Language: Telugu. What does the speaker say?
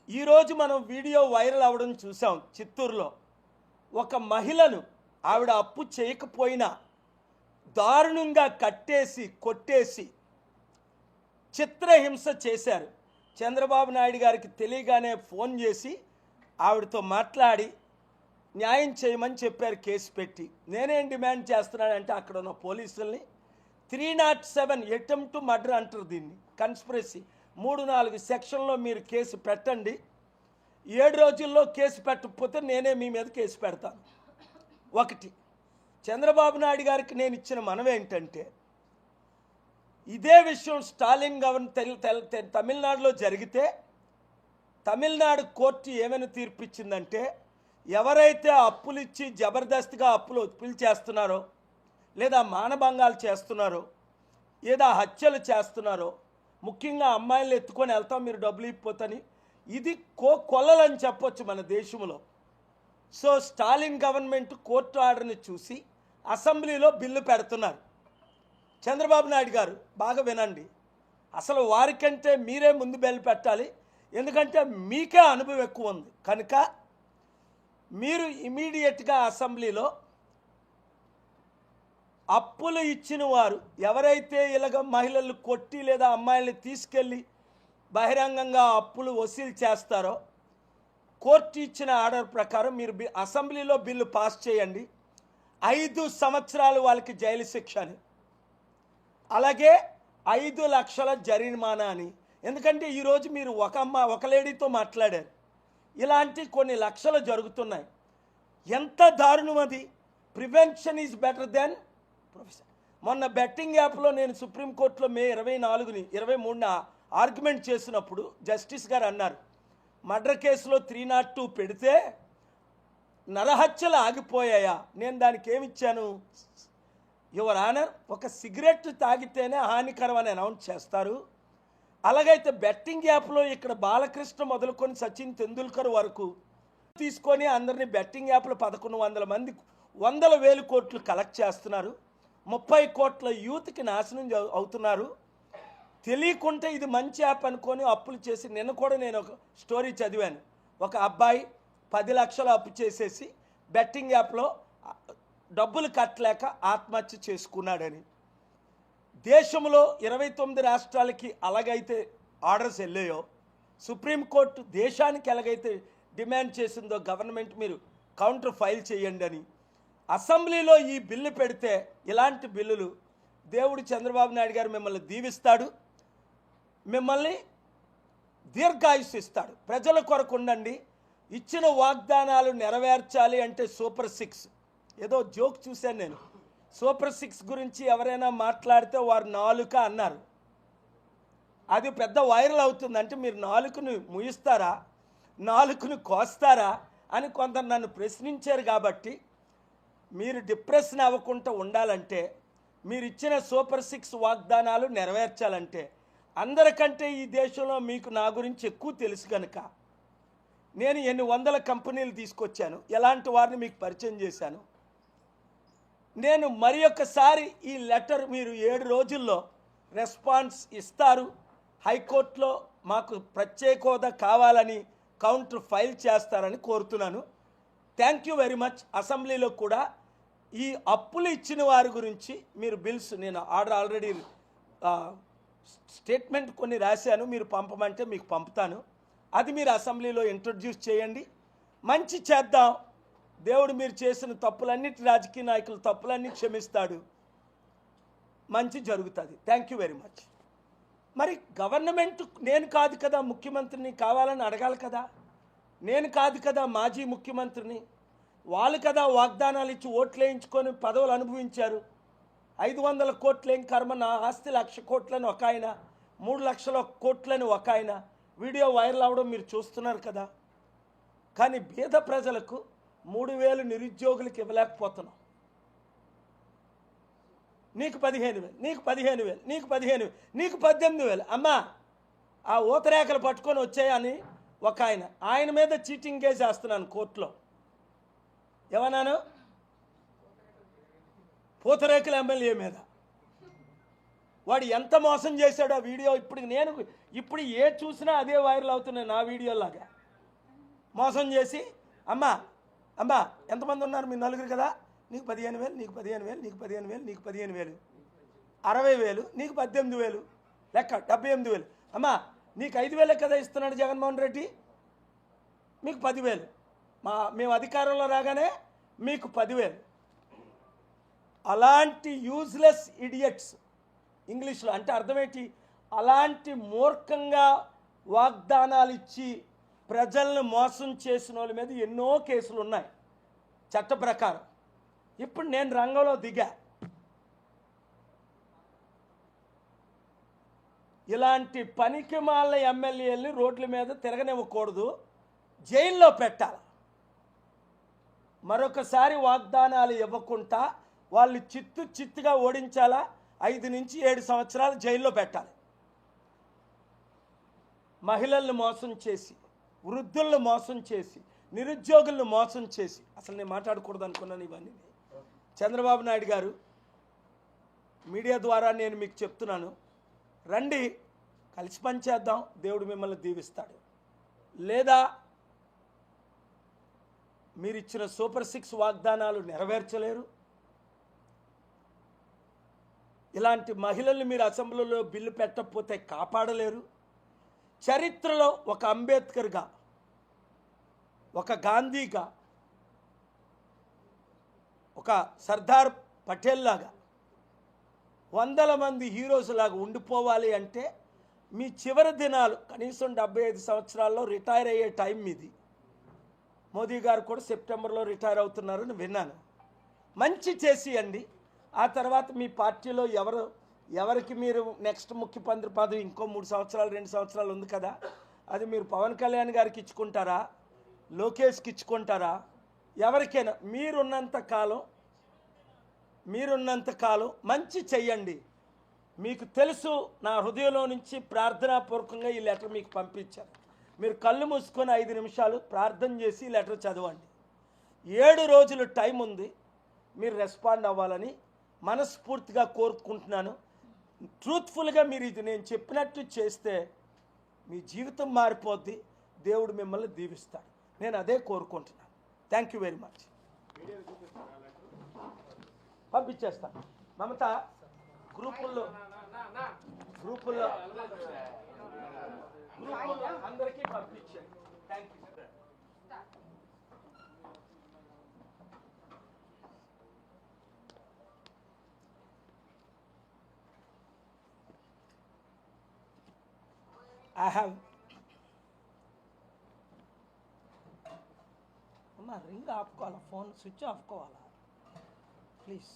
ఈరోజు మనం వీడియో వైరల్ అవ్వడం చూసాం. చిత్తూరులో ఒక మహిళను ఆవిడ అప్పు చేయకపోయినా దారుణంగా కట్టేసి కొట్టేసి చిత్రహింస చేశారు. చంద్రబాబు నాయుడు గారికి తెలియగానే ఫోన్ చేసి ఆవిడతో మాట్లాడి న్యాయం చేయమని చెప్పారు. కేసు పెట్టి నేనేం డిమాండ్ చేస్తున్నానంటే అక్కడ ఉన్న పోలీసుల్ని 307 అటెంప్ట్ టు మర్డర్ అంటారు దీన్ని, కన్స్పిరసీ 3-4 సెక్షన్లో మీరు కేసు పెట్టండి. 7 రోజుల్లో కేసు పెట్టకపోతే నేనే మీ మీద కేసు పెడతాను. ఒకటి, చంద్రబాబు నాయుడు గారికి నేను ఇచ్చిన మనవి ఏంటంటే, ఇదే విషయం స్టాలిన్ తమిళనాడులో జరిగితే తమిళనాడు కోర్టు ఏమైనా తీర్పిచ్చిందంటే, ఎవరైతే అప్పులు ఇచ్చి జబర్దస్తిగా అప్పులు చేస్తున్నారో, లేదా మానభంగాలు చేస్తున్నారో, లేదా హత్యలు చేస్తున్నారో, ముఖ్యంగా అమ్మాయిలు ఎత్తుకొని వెళ్తాం మీరు డబ్బులు ఇవ్వపోతని, ఇది కొల్లలని చెప్పొచ్చు మన దేశంలో. సో స్టాలిన్ గవర్నమెంట్ కోర్టు ఆర్డర్ని చూసి అసెంబ్లీలో బిల్లు పెడుతున్నారు. చంద్రబాబు నాయుడు గారు బాగా వినండి, అసలు వారికంటే మీరే ముందు బెల్లు పెట్టాలి. ఎందుకంటే మీకే అనుభవం ఎక్కువ ఉంది కనుక మీరు ఇమీడియట్గా అసెంబ్లీలో అప్పులు ఇచ్చిన వారు ఎవరైతే ఇలాగ మహిళలు కొట్టి లేదా అమ్మాయిల్ని తీసుకెళ్ళి బహిరంగంగా అప్పులు వసూలు చేస్తారో, కోర్టు ఇచ్చిన ఆర్డర్ ప్రకారం మీరు అసెంబ్లీలో బిల్లు పాస్ చేయండి. 5 సంవత్సరాలు వాళ్ళకి జైలు శిక్ష అని, అలాగే 5 లక్షల జరిమానా అని. ఎందుకంటే ఈరోజు మీరు ఒక లేడీతో మాట్లాడారు, ఇలాంటి కొన్ని లక్షలు జరుగుతున్నాయి. ఎంత దారుణం అది. Prevention is better than profession. మొన్న బెట్టింగ్ యాప్లో నేను సుప్రీంకోర్టులో మే 23న ఆర్గ్యుమెంట్ చేసినప్పుడు జస్టిస్ గారు అన్నారు, మర్డర్ కేసులో 302 పెడితే నరహత్యలు ఆగిపోయాయా? నేను దానికి ఏమిచ్చాను, యువర్ ఆనర్, ఒక సిగరెట్ తాగితేనే హానికరం అని అనౌన్స్ చేస్తారు. అలాగైతే బెట్టింగ్ యాప్లో ఇక్కడ బాలకృష్ణ మొదలుకొని సచిన్ తెందుల్కర్ వరకు తీసుకొని అందరినీ బెట్టింగ్ యాప్లో 1100 మంది 100,000 కోట్లు కలెక్ట్ చేస్తున్నారు. 30 కోట్ల యూత్కి నాశనం అవుతున్నారు. తెలియకుంటే ఇది మంచి యాప్ అనుకొని అప్పులు చేసి, నిన్న కూడా నేను ఒక స్టోరీ చదివాను. ఒక అబ్బాయి 10 లక్షలు అప్పు చేసేసి బెట్టింగ్ యాప్లో డబ్బులు కట్టలేక ఆత్మహత్య చేసుకున్నాడని. దేశంలో 29 రాష్ట్రాలకి అలాగైతే ఆర్డర్స్ వెళ్ళాయో, సుప్రీంకోర్టు దేశానికి ఎలాగైతే డిమాండ్ చేసిందో గవర్నమెంట్ మీరు కౌంటర్ ఫైల్ చేయండి అని అసెంబ్లీలో ఈ బిల్లు పెడితే, ఇలాంటి బిల్లులు దేవుడు చంద్రబాబు నాయుడు గారు మిమ్మల్ని దీవిస్తాడు, మిమ్మల్ని దీర్ఘాయుస్సు ఇస్తాడు. ప్రజల కొరకు ఉండండి, ఇచ్చిన వాగ్దానాలు నెరవేర్చాలి అంటే సూపర్ 6 ఏదో జోక్ చూశాను నేను. సూపర్ 6 గురించి ఎవరైనా మాట్లాడితే వారు నాలుక అన్నారు, అది పెద్ద వైరల్ అవుతుంది. అంటే మీరు నాలుకను ముయిస్తారా, నాలుకను కోస్తారా అని కొందరు నన్ను ప్రశ్నించారు. కాబట్టి మీరు డిప్రెషన్ అవ్వకుండా ఉండాలంటే, మీరు ఇచ్చిన సూపర్ 6 వాగ్దానాలు నెరవేర్చాలంటే, అందరికంటే ఈ దేశంలో మీకు నా గురించి ఎక్కువ తెలుసు కనుక నేను ఎన్ని వందల కంపెనీలు తీసుకొచ్చాను, ఎలాంటి వారిని మీకు పరిచయం చేశాను. నేను మరి ఒక్కసారి ఈ లెటర్ మీరు 7 రోజుల్లో రెస్పాన్స్ ఇస్తారు. హైకోర్టులో మాకు ప్రత్యేక హోదా కావాలని కౌంటర్ ఫైల్ చేస్తారని కోరుతున్నాను. Thank you very much. అసెంబ్లీలో కూడా ఈ అప్పులు ఇచ్చిన వారి గురించి మీరు బిల్స్, నేను ఆల్రెడీ స్టేట్మెంట్ కొన్ని రాశాను, మీరు పంపమంటే మీకు పంపుతాను. అది మీరు అసెంబ్లీలో ఇంట్రొడ్యూస్ చేయండి. మంచి చేద్దాం. దేవుడు మీరు చేసిన తప్పులన్నిటి, రాజకీయ నాయకుల తప్పులన్నీ క్షమిస్తాడు, మంచి జరుగుతుంది. Thank you very much. మరి గవర్నమెంట్ నేను కాదు కదా ముఖ్యమంత్రిని, కావాలని అడగాలి కదా. నేను కాదు కదా మాజీ ముఖ్యమంత్రిని, వాళ్ళు కదా వాగ్దానాలు ఇచ్చి ఓట్లు వేయించుకొని పదవులు అనుభవించారు. 500 కోట్లేం కర్మ, నా ఆస్తి 1,00,000 కోట్లని ఒక ఆయన, 3 లక్షల కోట్లని ఒక ఆయన. వీడియో వైరల్ అవ్వడం మీరు చూస్తున్నారు కదా. కానీ పేద ప్రజలకు 3,000 నిరుద్యోగులకు ఇవ్వలేకపోతున్నాం. నీకు 15,000, నీకు 15,000, నీకు 15,000, నీకు 18,000. అమ్మా ఆ ఊతరేఖలు పట్టుకొని వచ్చాయని ఒక ఆయన మీద చీటింగ్ కేసు వేస్తున్నాను కోర్టులో. ఏమన్నాను? పూతరేకుల ఎమ్మెల్యే మీద. వాడు ఎంత మోసం చేశాడో ఆ వీడియో ఇప్పుడు ఏ చూసినా అదే వైరల్ అవుతున్నాయి నా వీడియోలాగా. మోసం చేసి అమ్మా అమ్మా ఎంతమంది ఉన్నారు మీ నలుగురు కదా, నీకు 15,000, నీకు 15,000, నీకు 15,000, నీకు 15,000, 60,000, నీకు 18,000, లెక్క 78,000. అమ్మా నీకు 5,000 కదా ఇస్తున్నాడు జగన్మోహన్ రెడ్డి, మీకు 10,000, మేము అధికారంలో రాగానే మీకు 10,000. అలాంటి యూజ్లెస్ ఇడియట్స్, ఇంగ్లీష్లో అంటే అర్థమేంటి, అలాంటి మూర్ఖంగా వాగ్దానాలు ఇచ్చి ప్రజలను మోసం చేసిన వాళ్ళ మీద ఎన్నో కేసులు ఉన్నాయి చట్ట ప్రకారం. ఇప్పుడు నేను రంగంలో దిగా. ఇలాంటి పనికిమాలిన ఎమ్మెల్యేలని రోడ్ల మీద తిరగనివ్వకూడదు, జైల్లో పెట్టాలి. మరొకసారి వాగ్దానాలు ఇవ్వకుండా వాళ్ళు చిత్తుగా ఓడించాలా, 5 నుంచి 7 సంవత్సరాలు జైల్లో పెట్టాలి. మహిళలను మోసం చేసి, వృద్ధులను మోసం చేసి, నిరుద్యోగులను మోసం చేసి, అసలు నేను మాట్లాడకూడదు అనుకున్నాను ఇవన్నీ. చంద్రబాబు నాయుడు గారు, మీడియా ద్వారా నేను మీకు చెప్తున్నాను, రండి కలిసి పనిచేద్దాం, దేవుడు మిమ్మల్ని దీవిస్తాడు. లేదా మీరు ఇచ్చిన సూపర్ 6 వాగ్దానాలు నెరవేర్చలేరు. ఇలాంటి మహిళల్ని మీరు అసెంబ్లీలో బిల్లు పెట్టకపోతే కాపాడలేరు. చరిత్రలో ఒక అంబేద్కర్గా, ఒక గాంధీగా, ఒక సర్దార్ పటేల్ లాగా, 100 మంది హీరోస్ లాగా ఉండిపోవాలి అంటే మీ చివరి దినాలు కనీసం 75 సంవత్సరాల్లో రిటైర్ అయ్యే టైం మీది. మోదీ గారు కూడా సెప్టెంబర్లో రిటైర్ అవుతున్నారని విన్నాను. మంచి చేసియండి. ఆ తర్వాత మీ పార్టీలో ఎవరికి మీరు నెక్స్ట్ ముఖ్యమంత్రి పదవి ఇంకో 3 సంవత్సరాలు 2 సంవత్సరాలు ఉంది కదా, అది మీరు పవన్ కళ్యాణ్ గారికి ఇచ్చుకుంటారా, లోకేష్కి ఇచ్చుకుంటారా, ఎవరికైనా మీరున్నంత కాలం మంచి చెయ్యండి. మీకు తెలుసు, నా హృదయంలో నుంచి ప్రార్థనాపూర్వకంగా ఈ లెటర్ మీకు పంపించాను. మీరు కళ్ళు మూసుకొని 5 నిమిషాలు ప్రార్థన చేసి ఈ లెటర్ చదవండి. 7 రోజులు టైం ఉంది, మీరు రెస్పాండ్ అవ్వాలని మనస్ఫూర్తిగా కోరుకుంటున్నాను. ట్రూత్ఫుల్గా మీరు ఇది నేను చెప్పినట్టు చేస్తే మీ జీవితం మారిపోద్ది, దేవుడు మిమ్మల్ని దీవిస్తాడు. నేను అదే కోరుకుంటున్నాను. Thank you very much. పంపించేస్తాను మమత, గ్రూపుల్లో అందరికీ పంపించాను. Thank you. I have ring ఆపుకోవాలా, ఫోన్ స్విచ్ ఆపుకోవాలా ప్లీజ్.